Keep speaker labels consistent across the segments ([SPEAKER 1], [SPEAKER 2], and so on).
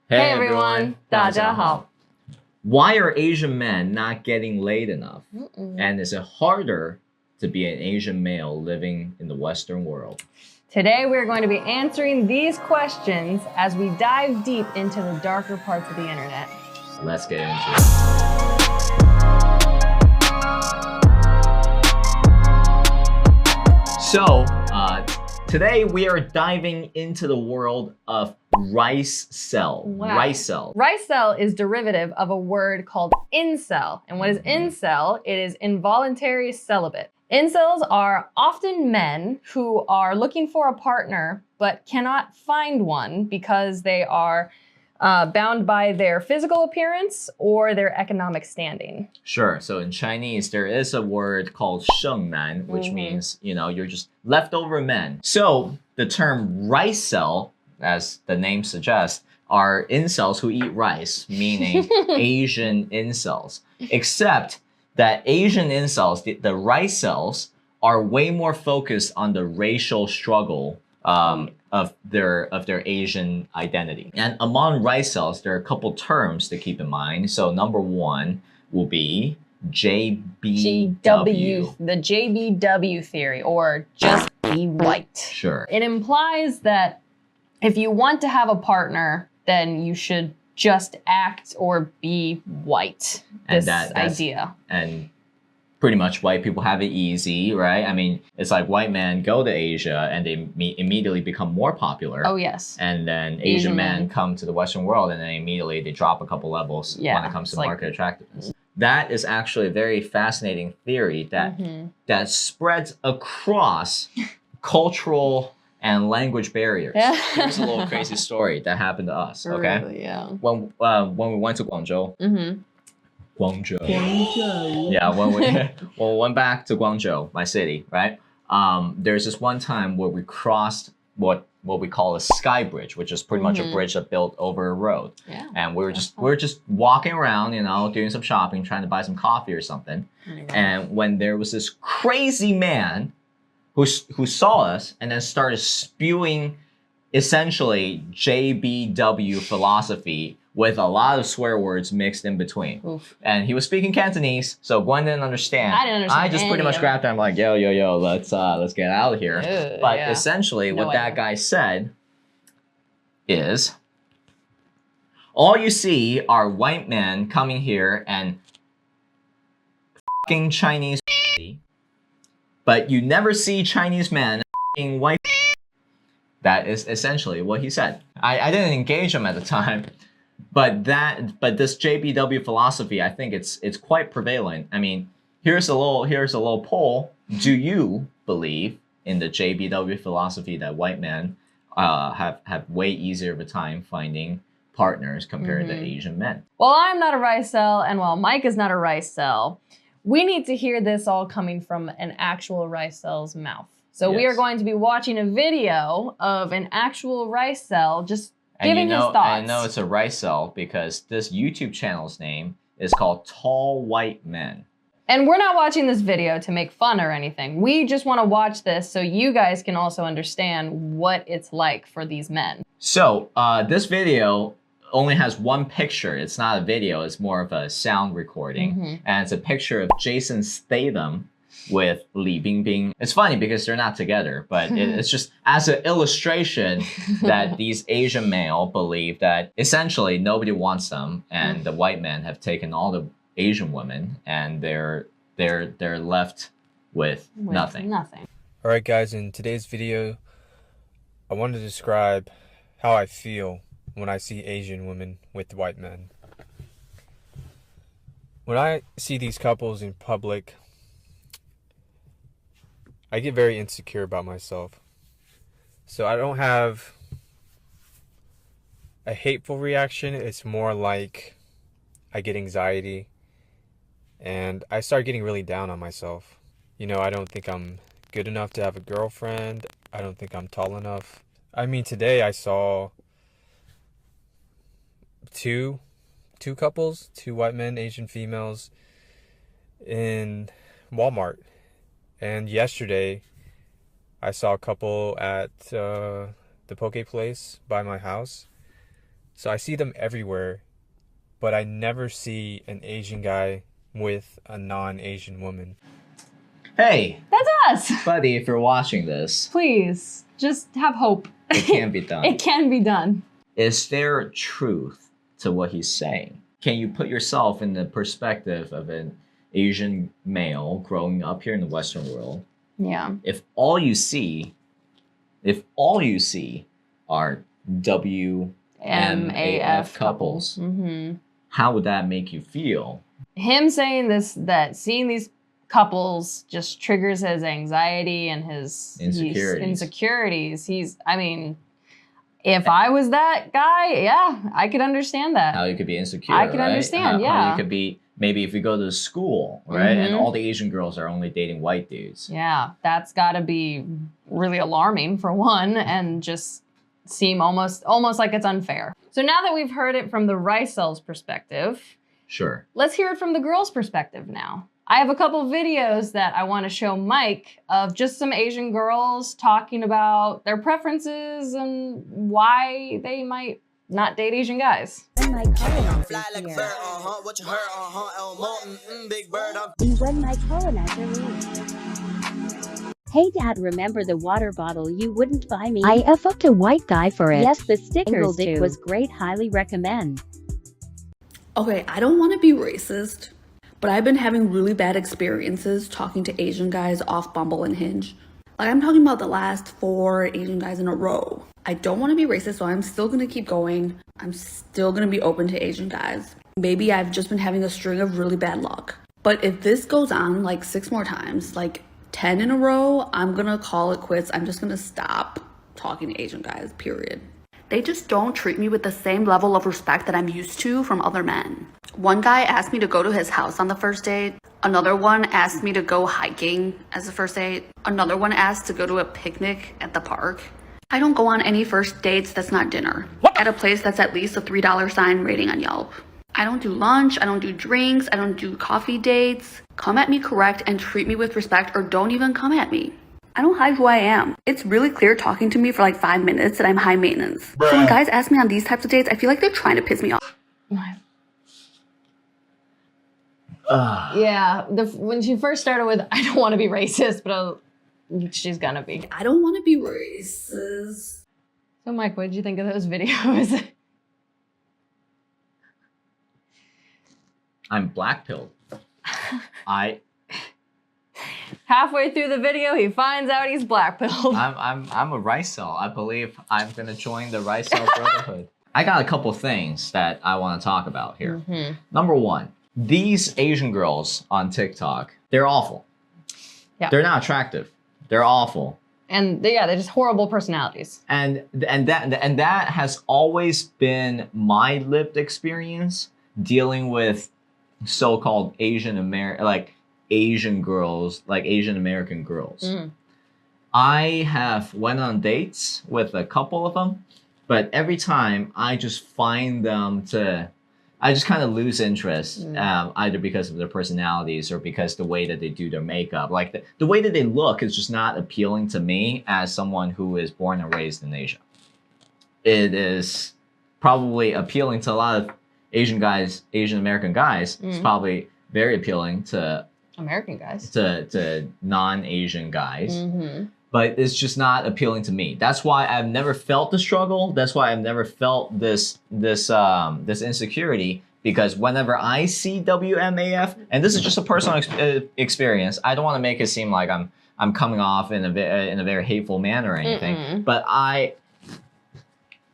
[SPEAKER 1] Hey everyone, 大家好.
[SPEAKER 2] Why are Asian men not getting laid enough? And is it harder to be an Asian male living in the Western world?
[SPEAKER 1] Today we're going to be answering these questions as we dive deep into the darker parts of the internet.
[SPEAKER 2] Let's get into it. So, today we are diving into the world of ricecel.
[SPEAKER 1] Wow.
[SPEAKER 2] Ricecel.
[SPEAKER 1] Ricecel is derivative of a word called incel. And what is incel? It is involuntary celibate. Incels are often men who are looking for a partner but cannot find one because they are bound by their physical appearance or their economic standing.
[SPEAKER 2] Sure. So in Chinese, there is a word called 剩男, which means, you're just leftover men. So the term ricecel, as the name suggests, are incels who eat rice, meaning Asian incels. Except that Asian incels, the ricecels, are way more focused on the racial struggle of their Asian identity. And among ricecels, there are a couple terms to keep in mind. So number one will be JBW.
[SPEAKER 1] The JBW theory, or just be white.
[SPEAKER 2] Sure.
[SPEAKER 1] It implies that if you want to have a partner, then you should just act or be white. This idea.
[SPEAKER 2] And pretty much white people have it easy, right? I mean, it's like white men go to Asia and they immediately become more popular.
[SPEAKER 1] Oh, yes.
[SPEAKER 2] And then Asian men come to the Western world and then immediately they drop a couple levels when it comes to market attractiveness. That is actually a very fascinating theory that that spreads across cultural and language barriers. Here's a little crazy story that happened to us, okay?
[SPEAKER 1] Really, yeah.
[SPEAKER 2] When we went to Guangzhou, yeah, when we went back to Guangzhou, my city, right? There's this one time where we crossed what we call a sky bridge, which is pretty much a bridge that built over a road. Yeah. And we were just walking around, doing some shopping, trying to buy some coffee or something. And when there was this crazy man who saw us and then started spewing essentially JBW philosophy with a lot of swear words mixed in between. Oof. And he was speaking Cantonese, so Gwen didn't understand.
[SPEAKER 1] I didn't understand.
[SPEAKER 2] I just pretty much grabbed him. I'm like, yo, let's get out of here. But essentially what that guy said is, all you see are white men coming here and f***ing Chinese, but you never see Chinese men f***ing white. That is essentially what he said. I didn't engage him at the time. But this JBW philosophy, I think it's quite prevalent. I mean, here's a little poll. Do you believe in the JBW philosophy that white men have way easier of a time finding partners compared to Asian men?
[SPEAKER 1] Well, I'm not a ricecel, and while Mike is not a ricecel, we need to hear this all coming from an actual ricecel's mouth. So we are going to be watching a video of an actual ricecel just giving his thoughts.
[SPEAKER 2] I know it's a ricecel because this YouTube channel's name is called Tall White Men.
[SPEAKER 1] And we're not watching this video to make fun or anything. We just want to watch this so you guys can also understand what it's like for these men.
[SPEAKER 2] So this video only has one picture. It's not a video. It's more of a sound recording. And it's a picture of Jason Statham with Li Bingbing. It's funny because they're not together, but it's just as an illustration that these Asian male believe that essentially nobody wants them, and the white men have taken all the Asian women, and they're left with nothing.
[SPEAKER 3] All right, guys. In today's video, I want to describe how I feel when I see Asian women with white men. When I see these couples in public, I get very insecure about myself. So I don't have a hateful reaction. It's more like I get anxiety and I start getting really down on myself. I don't think I'm good enough to have a girlfriend. I don't think I'm tall enough. I mean, today I saw two couples, two white men, Asian females in Walmart. And yesterday, I saw a couple at the poke place by my house. So I see them everywhere, but I never see an Asian guy with a non-Asian woman.
[SPEAKER 2] Hey,
[SPEAKER 1] That's us.
[SPEAKER 2] buddy, if you're watching this,
[SPEAKER 1] Please, just have hope.
[SPEAKER 2] it can be done.
[SPEAKER 1] It can be done.
[SPEAKER 2] Is there truth to what he's saying? Can you put yourself in the perspective of an Asian male growing up here in the Western world?
[SPEAKER 1] Yeah.
[SPEAKER 2] If all you see are WMAF couples, how would that make you feel?
[SPEAKER 1] Him saying this, that seeing these couples just triggers his anxiety and his insecurities. I mean, if I was that guy, yeah, I could understand that.
[SPEAKER 2] How you could be insecure,
[SPEAKER 1] I could
[SPEAKER 2] right?
[SPEAKER 1] understand,
[SPEAKER 2] How
[SPEAKER 1] yeah.
[SPEAKER 2] you could be, maybe if you go to school, right, and all the Asian girls are only dating white dudes.
[SPEAKER 1] Yeah, that's got to be really alarming for one, and just seem almost like it's unfair. So now that we've heard it from the ricecels perspective,
[SPEAKER 2] Sure.
[SPEAKER 1] let's hear it from the girls' perspective now. I have a couple videos that I want to show Mike of just some Asian girls talking about their preferences and why they might not date Asian guys.
[SPEAKER 4] When my colonizer here. When my colonizer leaves. Hey Dad, remember the water bottle you wouldn't buy me?
[SPEAKER 5] I fucked a white guy for it.
[SPEAKER 4] Yes, the stickers
[SPEAKER 5] Angle
[SPEAKER 4] too.
[SPEAKER 5] dick
[SPEAKER 4] Was great, highly recommend.
[SPEAKER 6] Okay, I don't want to be racist, but I've been having really bad experiences talking to Asian guys off Bumble and Hinge. Like, I'm talking about the last 4 Asian guys in a row. I don't want to be racist, so I'm still going to keep going. I'm still going to be open to Asian guys. Maybe I've just been having a string of really bad luck. But if this goes on like 6 more times, like 10 in a row, I'm going to call it quits. I'm just going to stop talking to Asian guys, period. They just don't treat me with the same level of respect that I'm used to from other men. One guy asked me to go to his house on the first date. Another one asked me to go hiking as a first date. Another one asked to go to a picnic at the park. I don't go on any first dates that's not dinner. At a place that's at least a $3 sign rating on Yelp. I don't do lunch, I don't do drinks, I don't do coffee dates. Come at me correct and treat me with respect, or don't even come at me. I don't hide who I am. It's really clear talking to me for like 5 minutes that I'm high maintenance. So when guys ask me on these types of dates, I feel like they're trying to piss me off.
[SPEAKER 1] Yeah, when she first started with, I don't want to be racist, but she's gonna be.
[SPEAKER 6] I don't want to be racist.
[SPEAKER 1] So Mike, what did you think of those videos?
[SPEAKER 2] I'm blackpilled.
[SPEAKER 1] Halfway through the video, he finds out he's blackpilled.
[SPEAKER 2] I'm a ricecel. I believe I'm gonna join the ricecel brotherhood. I got a couple things that I want to talk about here. Number one, these Asian girls on TikTok, they're awful.
[SPEAKER 1] Yeah.
[SPEAKER 2] They're not attractive. They're awful.
[SPEAKER 1] And they're just horrible personalities.
[SPEAKER 2] And that has always been my lived experience dealing with so-called Asian girls, like Asian American girls. I have went on dates with a couple of them, but every time I just find them I just kind of lose interest, either because of their personalities or because the way that they do their makeup. Like the way that they look is just not appealing to me as someone who is born and raised in Asia. It is probably appealing to a lot of Asian American guys. It's probably very appealing to
[SPEAKER 1] American guys.
[SPEAKER 2] To non-Asian guys. But it's just not appealing to me. That's why I've never felt the struggle. That's why I've never felt this insecurity. Because whenever I see WMAF, and this is just a personal experience, I don't want to make it seem like I'm coming off in a very hateful manner or anything. But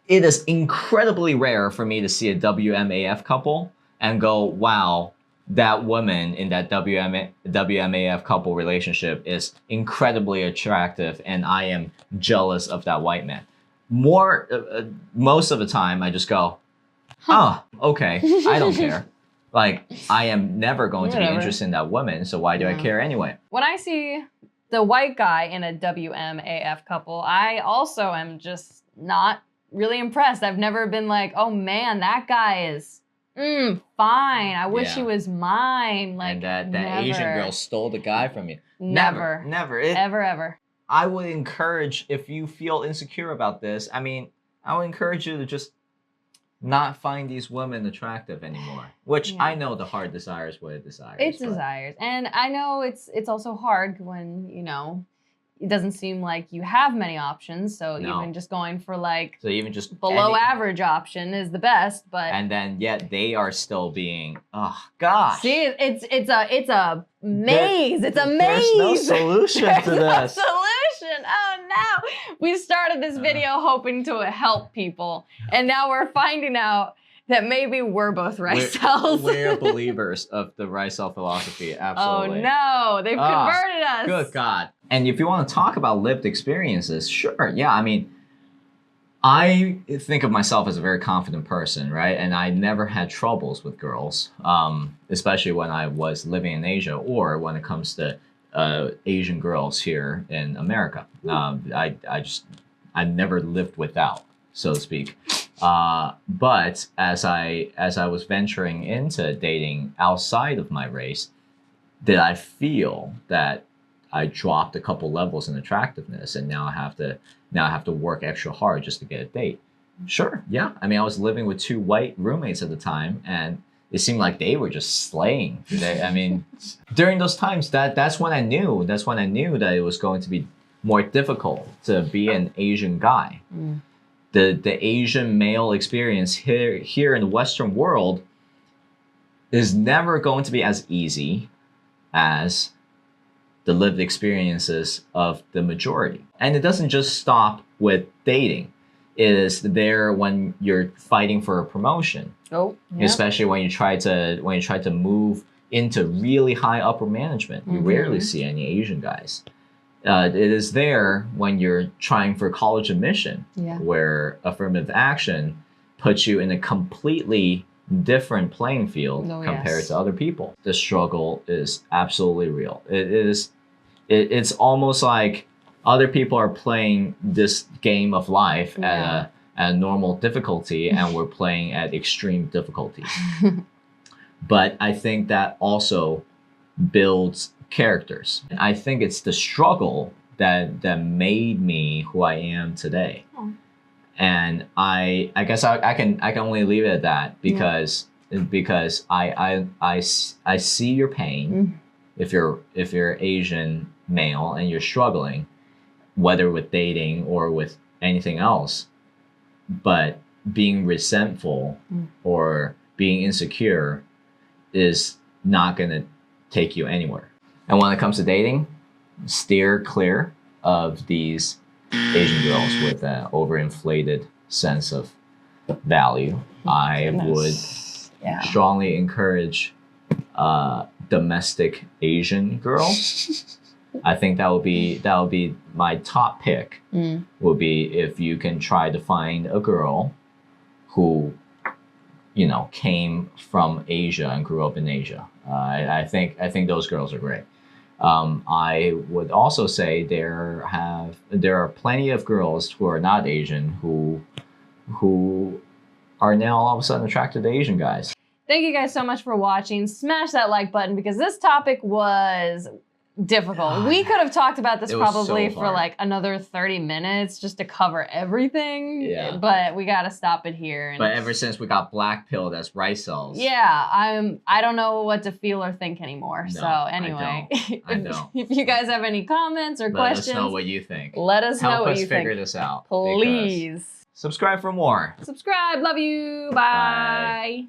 [SPEAKER 2] it is incredibly rare for me to see a WMAF couple and go, wow, that woman in that WMAF couple relationship is incredibly attractive, and I am jealous of that white man. Most of the time, I just go, oh, okay, I don't care. Like, I am never going to be interested in that woman, so why do I care anyway?
[SPEAKER 1] When I see the white guy in a WMAF couple, I also am just not really impressed. I've never been like, oh man, that guy is fine. I wish he was mine. Like,
[SPEAKER 2] and that Asian girl stole the guy from you.
[SPEAKER 1] Never. Ever.
[SPEAKER 2] I would encourage, if you feel insecure about this, I would encourage you to just not find these women attractive anymore. Which
[SPEAKER 1] Yeah.
[SPEAKER 2] I know the heart desires what it desires.
[SPEAKER 1] It's
[SPEAKER 2] but-
[SPEAKER 1] desires. And I know it's also hard when, it doesn't seem like you have many options. So
[SPEAKER 2] No.
[SPEAKER 1] even just going for like
[SPEAKER 2] So even just
[SPEAKER 1] below
[SPEAKER 2] any-
[SPEAKER 1] average option is the best. But
[SPEAKER 2] and then yet they are still being, oh gosh.
[SPEAKER 1] see, it's a maze. It's a maze.
[SPEAKER 2] There's no solution
[SPEAKER 1] There's
[SPEAKER 2] to
[SPEAKER 1] no
[SPEAKER 2] this.
[SPEAKER 1] solution. Oh no. We started this video hoping to help people. And now we're finding out that maybe we're both ricecels.
[SPEAKER 2] We're believers of the ricel philosophy,
[SPEAKER 1] Oh
[SPEAKER 2] absolutely.
[SPEAKER 1] no, they've converted us.
[SPEAKER 2] Good God. And if you want to talk about lived experiences, sure, yeah. I mean, I think of myself as a very confident person, right? And I never had troubles with girls, especially when I was living in Asia or when it comes to Asian girls here in America. I never lived without, so to speak. But as I was venturing into dating outside of my race, did I feel that I dropped a couple levels in attractiveness, and now I have to work extra hard just to get a date? Sure, yeah. I mean, I was living with 2 white roommates at the time, and it seemed like they were just slaying. I mean, during those times, that's when I knew that it was going to be more difficult to be an Asian guy. The Asian male experience here in the Western world is never going to be as easy as the lived experiences of the majority. And it doesn't just stop with dating. It is there when you're fighting for a promotion,
[SPEAKER 1] Oh, yeah.
[SPEAKER 2] especially when you try to move into really high upper management. You rarely see any Asian guys. It is there when you're trying for college admission,
[SPEAKER 1] Yeah.
[SPEAKER 2] where affirmative action puts you in a completely different playing field
[SPEAKER 1] Oh,
[SPEAKER 2] compared
[SPEAKER 1] yes.
[SPEAKER 2] to other people. The struggle is absolutely real. It's almost like other people are playing this game of life
[SPEAKER 1] Yeah.
[SPEAKER 2] at a normal difficulty, and we're playing at extreme difficulty. But I think that also builds characters. I think it's the struggle that made me who I am today.
[SPEAKER 1] Oh.
[SPEAKER 2] And I guess I can only leave it at that because I see your pain if you're Asian male and you're struggling, whether with dating or with anything else. But being resentful or being insecure is not going to take you anywhere. And when it comes to dating, steer clear of these Asian girls with an overinflated sense of value. I would strongly encourage domestic Asian girls. I think that would be my top pick. Would be if you can try to find a girl who, came from Asia and grew up in Asia. I think those girls are great. I would also say there are plenty of girls who are not Asian who are now all of a sudden attracted to Asian guys.
[SPEAKER 1] Thank you guys so much for watching. Smash that like button because this topic was difficult.
[SPEAKER 2] God.
[SPEAKER 1] We could have talked about this
[SPEAKER 2] It was
[SPEAKER 1] probably
[SPEAKER 2] so
[SPEAKER 1] for
[SPEAKER 2] hard.
[SPEAKER 1] like another 30 minutes just to cover everything.
[SPEAKER 2] Yeah.
[SPEAKER 1] But we got to stop it here. And
[SPEAKER 2] But ever since we got blackpilled as ricels,
[SPEAKER 1] yeah, I don't know what to feel or think anymore.
[SPEAKER 2] No,
[SPEAKER 1] so anyway,
[SPEAKER 2] I don't.
[SPEAKER 1] if you guys have any comments or
[SPEAKER 2] let
[SPEAKER 1] questions,
[SPEAKER 2] us know what you think.
[SPEAKER 1] let us know
[SPEAKER 2] Help
[SPEAKER 1] what
[SPEAKER 2] us
[SPEAKER 1] you
[SPEAKER 2] figure
[SPEAKER 1] think.
[SPEAKER 2] this out. because-
[SPEAKER 1] Please.
[SPEAKER 2] Subscribe for more.
[SPEAKER 1] Subscribe. Love you. Bye.